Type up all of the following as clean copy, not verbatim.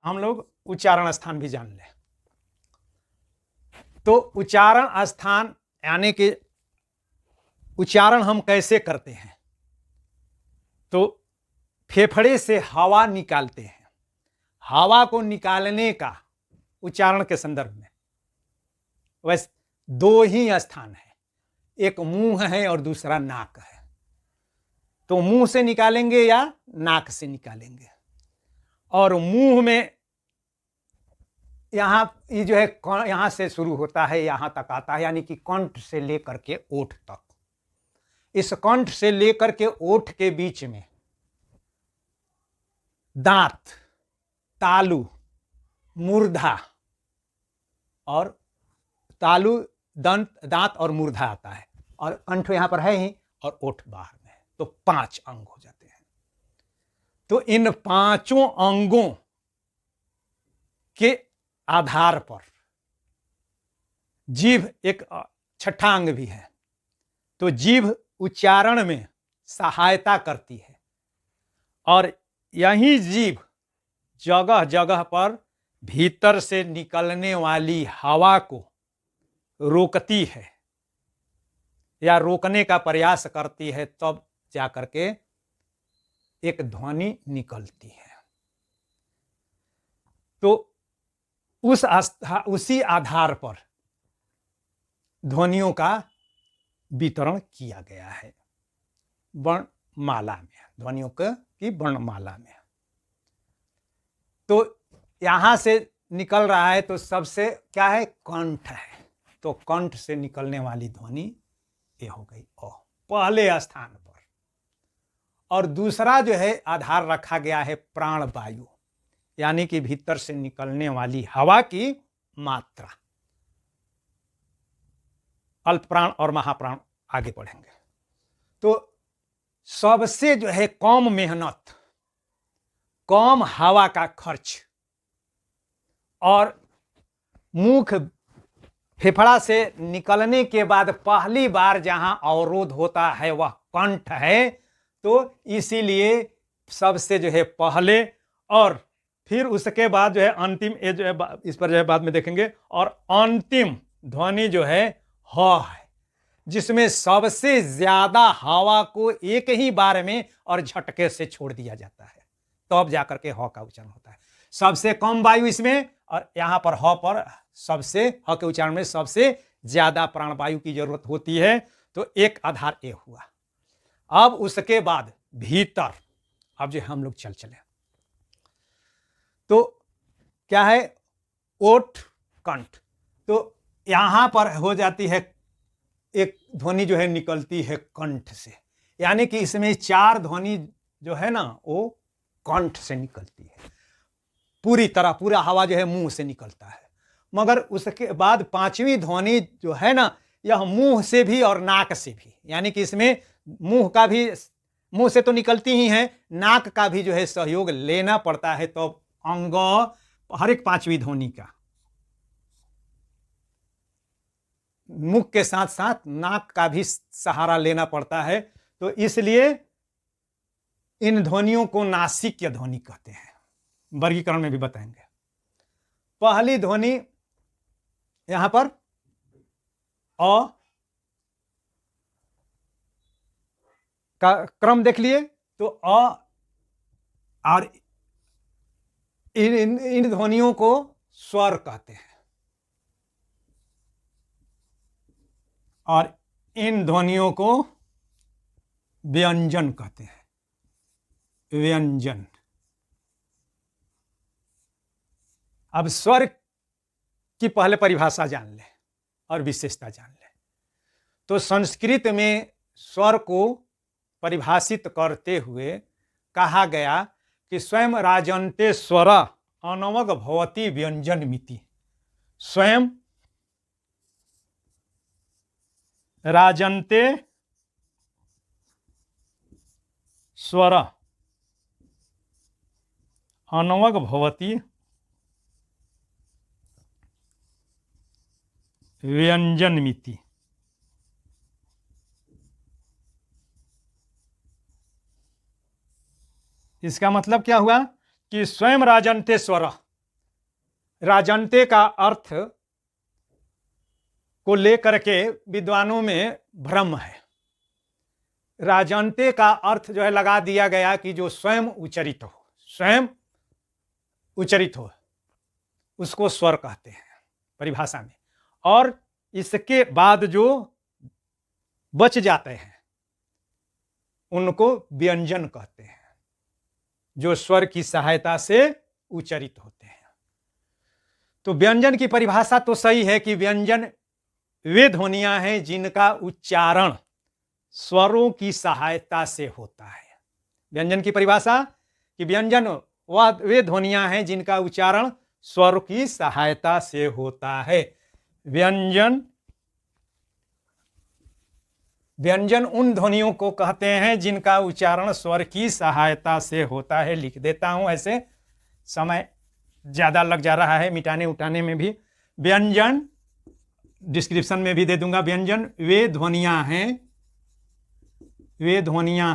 हम लोग उच्चारण स्थान भी जान लें। तो उच्चारण स्थान यानी कि उच्चारण हम कैसे करते हैं? तो फेफड़े से हवा निकालते हैं। हवा को निकालने का उच्चारण के संदर्भ में वैसे दो ही स्थान है, एक मुंह है और दूसरा नाक है। तो मुंह से निकालेंगे या नाक से निकालेंगे। और मुंह में यहां ये जो है यहां से शुरू होता है, यहां तक आता है, यानी कि कंठ से लेकर के ओठ तक। इस कंठ से लेकर के ओठ के बीच में दांत, तालु, मूर्धा और तालु, दांत और मूर्धा आता है, और कंठ यहां पर है ही और ओठ बाहर में है। तो 5 अंग हो जाते हैं। तो इन 5 अंगों के आधार पर जीभ एक छठा अंग भी है। तो जीभ उच्चारण में सहायता करती है, और यही जीभ जगह जगह पर भीतर से निकलने वाली हवा को रोकती है या रोकने का प्रयास करती है, तब जाकर के एक ध्वनि निकलती है। तो उसी आधार पर ध्वनियों का वितरण किया गया है वर्णमाला में, ध्वनियों की वर्णमाला में। तो यहां से निकल रहा है, तो सबसे क्या है? कंठ है। तो कंठ से निकलने वाली ध्वनि ये हो गई अ, पहले स्थान पर। और दूसरा जो है आधार रखा गया है प्राण वायु, यानी कि भीतर से निकलने वाली हवा की मात्रा। अल्प प्राण और महाप्राण आगे बढ़ेंगे। तो सबसे जो है कम मेहनत, कम हवा का खर्च, और मुख फेफड़ा से निकलने के बाद पहली बार जहां अवरोध होता है वह कंठ है। तो इसीलिए सबसे जो है पहले, और फिर उसके बाद जो है अंतिम, ये जो है इस पर जो है बाद में देखेंगे। और अंतिम ध्वनि जो है ह है, जिसमें सबसे ज्यादा हवा को एक ही बार में और झटके से छोड़ दिया जाता है, तब जाकर के ह का उच्चारण होता है। सबसे कम वायु इसमें, और यहां पर ह पर सबसे, ह के उच्चारण में सबसे ज्यादा प्राणवायु की जरूरत होती है। तो एक आधार ये हुआ। अब उसके बाद भीतर, अब जो हम लोग चले तो क्या है? ओठ, कंठ। तो यहां पर हो जाती है एक ध्वनि जो है निकलती है कंठ से, यानी कि इसमें 4 ध्वनि जो है ना वो कंठ से निकलती है। पूरी तरह पूरा हवा जो है मुंह से निकलता है, मगर उसके बाद 5वीं ध्वनि जो है ना, यह मुंह से भी और नाक से भी, यानी कि इसमें मुंह का भी, मुंह से तो निकलती ही है, नाक का भी जो है सहयोग लेना पड़ता है। तो अंग हर एक 5वीं ध्वनि का मुख के साथ साथ नाक का भी सहारा लेना पड़ता है। तो इसलिए इन ध्वनियों को नासिक्य ध्वनि कहते हैं, वर्गीकरण में भी बताएंगे। पहली ध्वनि यहां पर अ का क्रम देख लिए। तो अ, और इन ध्वनियों को स्वर कहते हैं, और इन ध्वनियों को व्यंजन कहते हैं। व्यंजन। अब स्वर की पहले परिभाषा जान लें और विशेषता जान लें। तो संस्कृत में स्वर को परिभाषित करते हुए कहा गया कि स्वयं राजन्ते स्वर अनवग भवति व्यंजन मिति। स्वयं राजन्ते स्वर अनवग भवति व्यंजन मिति। इसका मतलब क्या हुआ कि स्वयं राजन्ते स्वर, राजन्ते का अर्थ को लेकर के विद्वानों में भ्रम है। राजन्ते का अर्थ जो है लगा दिया गया कि जो स्वयं उच्चरित हो, स्वयं उच्चरित हो, उसको स्वर कहते हैं परिभाषा में। और इसके बाद जो बच जाते हैं उनको व्यंजन कहते हैं, जो स्वर की सहायता से उच्चरित होते हैं। तो व्यंजन की परिभाषा तो सही है कि व्यंजन वे ध्वनियां हैं जिनका उच्चारण स्वरों की सहायता से होता है। व्यंजन की परिभाषा कि व्यंजन वह वे ध्वनियां हैं जिनका उच्चारण स्वर की सहायता से होता है। व्यंजन उन ध्वनियों को कहते हैं जिनका उच्चारण स्वर की सहायता से होता है। लिख देता हूं, ऐसे समय ज्यादा लग जा रहा है मिटाने उठाने में भी। व्यंजन डिस्क्रिप्शन में भी दे दूंगा। व्यंजन वे ध्वनियां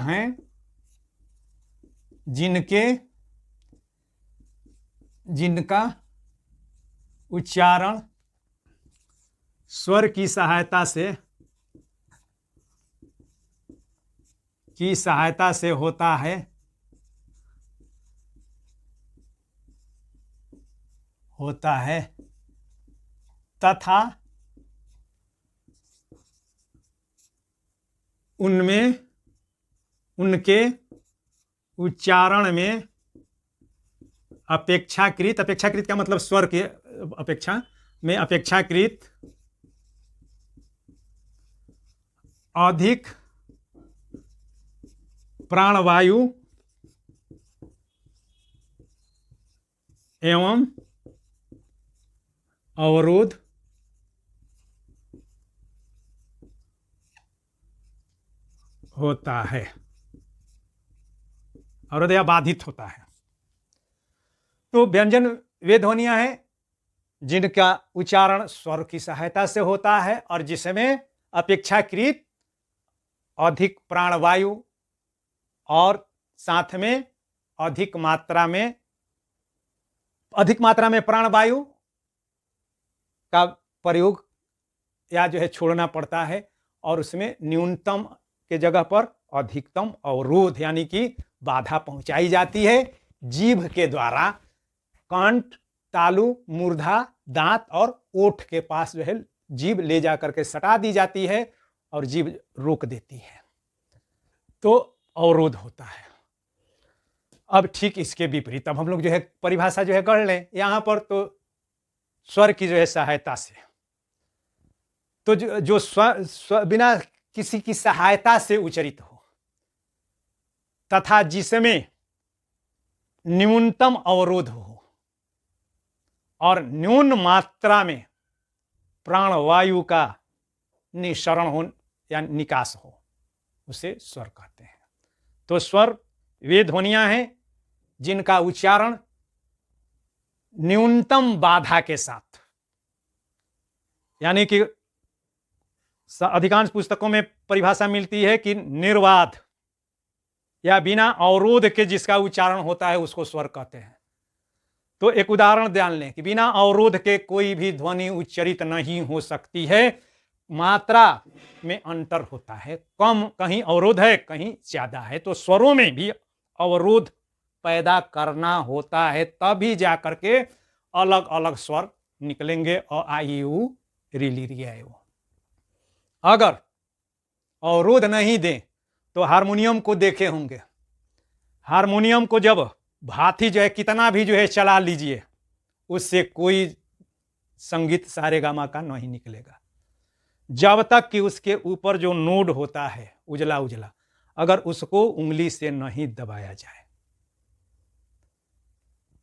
हैं जिनका उच्चारण स्वर की सहायता से होता है तथा उनके उच्चारण में अपेक्षाकृत का मतलब स्वर के अपेक्षा में अपेक्षाकृत अधिक प्राणवायु एवं अवरोध होता है, अवरोध या बाधित होता है। तो व्यंजन वे ध्वनियां हैं जिनका उच्चारण स्वर की सहायता से होता है और जिसमें अपेक्षाकृत अधिक प्राणवायु और साथ में अधिक मात्रा में प्राणवायु का प्रयोग या जो है छोड़ना पड़ता है, और उसमें न्यूनतम के जगह पर अधिकतम अवरोध यानी कि बाधा पहुंचाई जाती है जीभ के द्वारा। कंठ, तालु, मूर्धा, दांत और ओठ के पास जो है जीभ ले जा करके सटा दी जाती है और जीभ रोक देती है, तो अवरोध होता है। अब ठीक इसके विपरीत अब हम लोग जो है परिभाषा जो है कर लें यहां पर। तो स्वर की जो है सहायता से, तो जो स्वर बिना किसी की सहायता से उच्चरित हो तथा जिसमें न्यूनतम अवरोध हो और न्यून मात्रा में प्राणवायु का निःसरण हो या निकास हो, उसे स्वर कहते हैं। तो स्वर वे ध्वनियां हैं जिनका उच्चारण न्यूनतम बाधा के साथ, यानी कि अधिकांश पुस्तकों में परिभाषा मिलती है कि निर्बाध या बिना अवरोध के जिसका उच्चारण होता है उसको स्वर कहते हैं। तो एक उदाहरण ध्यान लें कि बिना अवरोध के कोई भी ध्वनि उच्चरित नहीं हो सकती है। मात्रा में अंतर होता है, कम कहीं अवरोध है कहीं ज्यादा है, तो स्वरों में भी अवरोध पैदा करना होता है, तभी जाकर के अलग अलग स्वर निकलेंगे। अ आ इ उ रि ली री ए ओ। अगर अवरोध नहीं दें तो हारमोनियम को देखे होंगे, हारमोनियम को जब भाती जो है कितना भी जो है चला लीजिए उससे कोई संगीत सारेगामा का नहीं निकलेगा, जब तक कि उसके ऊपर जो नोड होता है उजला उजला अगर उसको उंगली से नहीं दबाया जाए।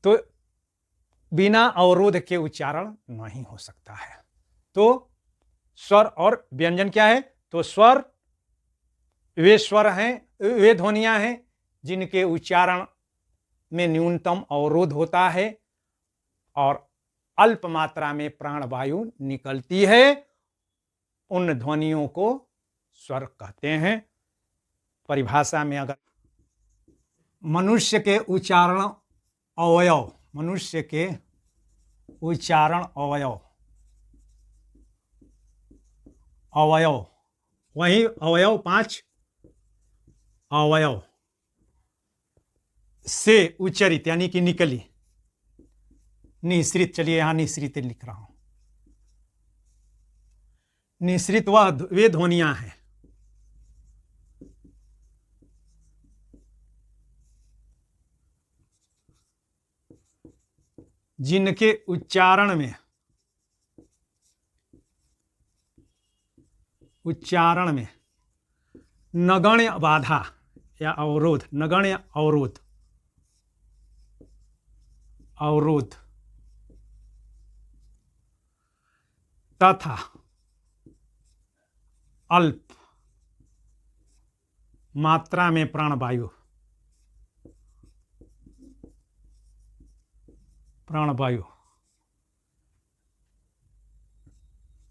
तो बिना अवरोध के उच्चारण नहीं हो सकता है। तो स्वर और व्यंजन क्या है? तो स्वर हैं, वे ध्वनियां हैं जिनके उच्चारण में न्यूनतम अवरोध होता है और अल्प मात्रा में प्राणवायु निकलती है, उन ध्वनियों को स्वर कहते हैं। परिभाषा में अगर मनुष्य के उच्चारण अवयव, मनुष्य के उच्चारण अवयव, अवयव वही अवयव 5 अवयव से उच्चरित यानी कि निकली। निःसृत, चलिए यहां निःसृत लिख रहा हूं। निःसृत वे ध्वनियां हैं जिनके उच्चारण में नगण्य बाधा या अवरोध, नगण्य अवरोध तथा अल्प मात्रा में प्राणवायु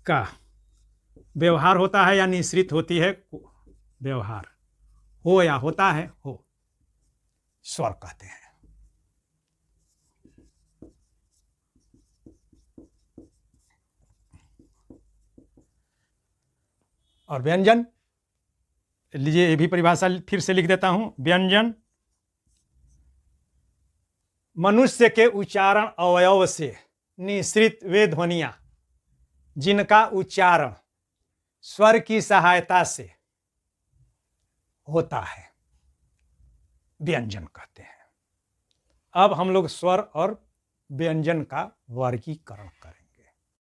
का व्यवहार होता है या निःसृत होती है, व्यवहार हो या होता है, हो, स्वर कहते हैं। और व्यंजन, लीजिए ये भी परिभाषा फिर से लिख देता हूं। व्यंजन मनुष्य के उच्चारण अवयव से निःसृत वे ध्वनियां जिनका उच्चारण स्वर की सहायता से होता है, व्यंजन कहते हैं। अब हम लोग स्वर और व्यंजन का वर्गीकरण करें।